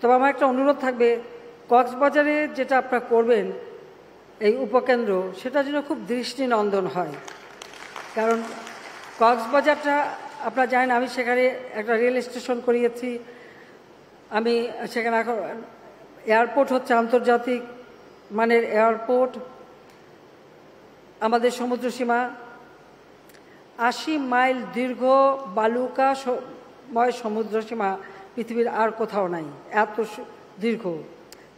তবে আমার একটা অনুরোধ থাকবে, কক্সবাজারে যেটা আপনারা করবেন এই উপকেন্দ্র, সেটা যেন খুব দৃষ্টিনন্দন হয়। কারণ কক্সবাজারটা আপনারা জানেন, আমি সেখানে একটা রেল স্টেশন করিয়েছি, আমি সেখানে এখন এয়ারপোর্ট হচ্ছে আন্তর্জাতিক মানের এয়ারপোর্ট, আমাদের সমুদ্রসীমা ৮০ মাইল দীর্ঘ বালুকাময় সমুদ্রসীমা পৃথিবীর আর কোথাও নাই, এত দীর্ঘ।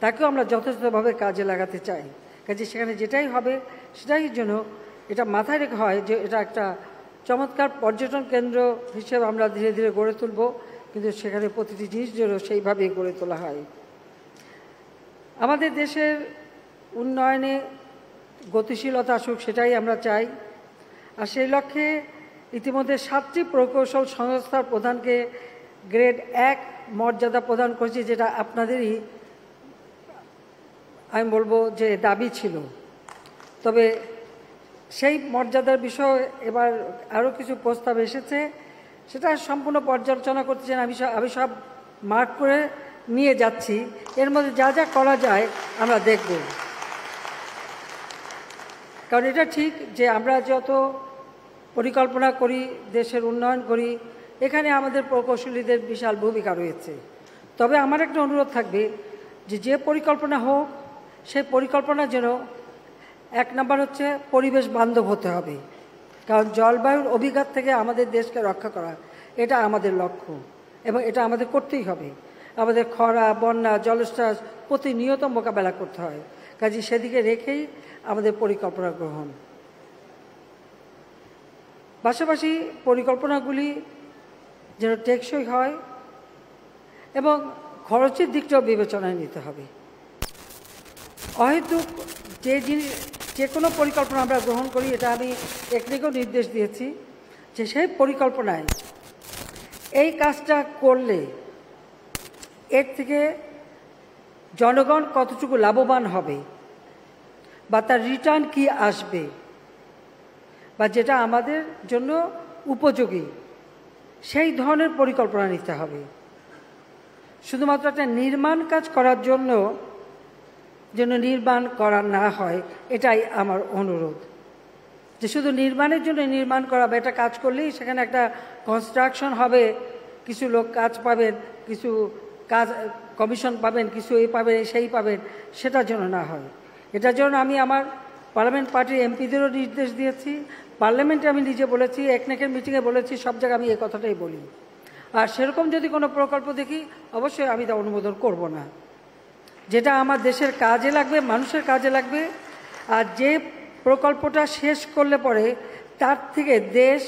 তাকেও আমরা যথাযথভাবে কাজে লাগাতে চাই। কাজে সেখানে যেটাই হবে সেটাই জন্য এটা মাথায় রেখে হয় যে এটা একটা চমৎকার পর্যটন কেন্দ্র হিসেবে আমরা ধীরে ধীরে গড়ে তুলব, কিন্তু সেখানে প্রতিটি জিনিস যেন সেইভাবেই গড়ে তোলা হয়। আমাদের দেশের উন্নয়নে গতিশীলতা আসুক, সেটাই আমরা চাই। আর সেই লক্ষ্যে ইতিমধ্যে 7টি প্রকৌশল সংস্থার প্রধানকে গ্রেড 1 মর্যাদা প্রদান করেছি, যেটা আপনাদেরই আমি বলবো যে দাবি ছিল। তবে সেই মর্যাদার বিষয়ে এবার আরও কিছু প্রস্তাব এসেছে, সেটা সম্পূর্ণ পর্যালোচনা করতে চান। আমি সব মার্ক করে নিয়ে যাচ্ছি, এর মধ্যে যা যা করা যায় আমরা দেখব। কারণ এটা ঠিক যে আমরা যত পরিকল্পনা করি, দেশের উন্নয়ন করি, এখানে আমাদের প্রকৌশলীদের বিশাল ভূমিকা রয়েছে। তবে আমার একটা অনুরোধ থাকবে যে পরিকল্পনা হোক, সেই পরিকল্পনা যেন 1 নম্বর হচ্ছে পরিবেশ বান্ধব হতে হবে। কারণ জলবায়ুর অভিঘাত থেকে আমাদের দেশকে রক্ষা করা, এটা আমাদের লক্ষ্য এবং এটা আমাদের করতেই হবে। আমাদের খরা, বন্যা, জলোচ্ছ্বাস প্রতিনিয়ত মোকাবেলা করতে হয়। কাজে সেদিকে রেখেই আমাদের পরিকল্পনা গ্রহণ। পাশাপাশি পরিকল্পনাগুলি যেন টেকসই হয় এবং খরচের দিকটাও বিবেচনায় নিতে হবে। অহেতুক যে কোনো পরিকল্পনা আমরা গ্রহণ করি, এটা আমি টেকনিকও নির্দেশ দিয়েছি যে সেই পরিকল্পনায় এই কাজটা করলে এর থেকে জনগণ কতটুকু লাভবান হবে বা তার রিটার্ন কি আসবে বা যেটা আমাদের জন্য উপযোগী, সেই ধরনের পরিকল্পনা নিতে হবে। শুধুমাত্র একটা নির্মাণ কাজ করার জন্য যেন নির্মাণ করা না হয়, এটাই আমার অনুরোধ। যে শুধু নির্মাণের জন্য নির্মাণ করা বা এটা কাজ করলেই সেখানে একটা কনস্ট্রাকশন হবে, কিছু লোক কাজ পাবেন, কিছু কাজ কমিশন পাবেন, কিছু এই পাবেন সেই পাবেন, সেটার জন্য না হয়। এটার জন্য আমি আমার পার্লামেন্ট পার্টির এমপিদেরও নির্দেশ দিয়েছি, পার্লামেন্টে আমি নিজে বলেছি, একনেকের মিটিংয়ে বলেছি, সব জায়গায় আমি এই কথাটাই বলি। আর সেরকম যদি কোনো প্রকল্প দেখি, অবশ্যই আমি তা অনুমোদন করব না। যেটা আমার দেশের কাজে লাগবে, মানুষের কাজে লাগবে, আর যে প্রকল্পটা শেষ করলে পরে তার থেকে দেশ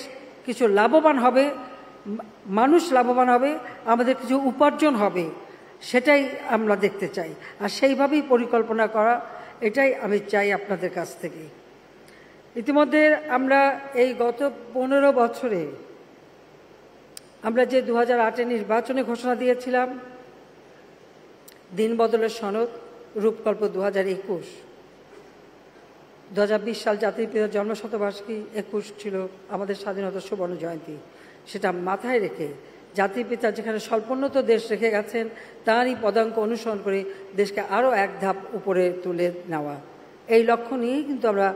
কিছু লাভবান হবে, মানুষ লাভবান হবে, আমাদের কিছু উপার্জন হবে, সেটাই আমরা দেখতে চাই। আর সেইভাবেই পরিকল্পনা করা, এটাই আমি চাই আপনাদের কাছ থেকে। ইতিমধ্যে আমরা এই গত 15 বছরে আমরা যে 2008 নির্বাচনে ঘোষণা দিয়েছিলাম, দিন বদলের সনদ, রূপকল্প 2021, 2020 সাল জাতির পিতার জন্মশতবার্ষিকী, 21 ছিল আমাদের স্বাধীনতার সুবর্ণ জয়ন্তী। সেটা মাথায় রেখে জাতির পিতা যেখানে স্বল্পোন্নত দেশ রেখে গেছেন, তারই পদাঙ্ক অনুসরণ করে দেশকে আরও এক ধাপ উপরে তুলে নেওয়া, এই লক্ষ্য নিয়েই কিন্তু আমরা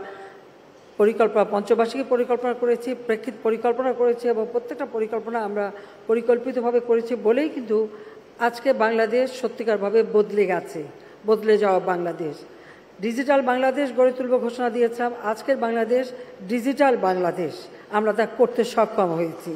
পরিকল্পনা, পঞ্চবার্ষিকী পরিকল্পনা করেছি, প্রেক্ষিত পরিকল্পনা করেছি এবং প্রত্যেকটা পরিকল্পনা আমরা পরিকল্পিতভাবে করেছি বলেই কিন্তু আজকে বাংলাদেশ সত্যিকারভাবে বদলে গেছে, বদলে যাওয়া বাংলাদেশ। ডিজিটাল বাংলাদেশ গড়ে তুলব ঘোষণা দিয়েছিলাম, আজকের বাংলাদেশ ডিজিটাল বাংলাদেশ, আমরা তা করতে সক্ষম হয়েছি।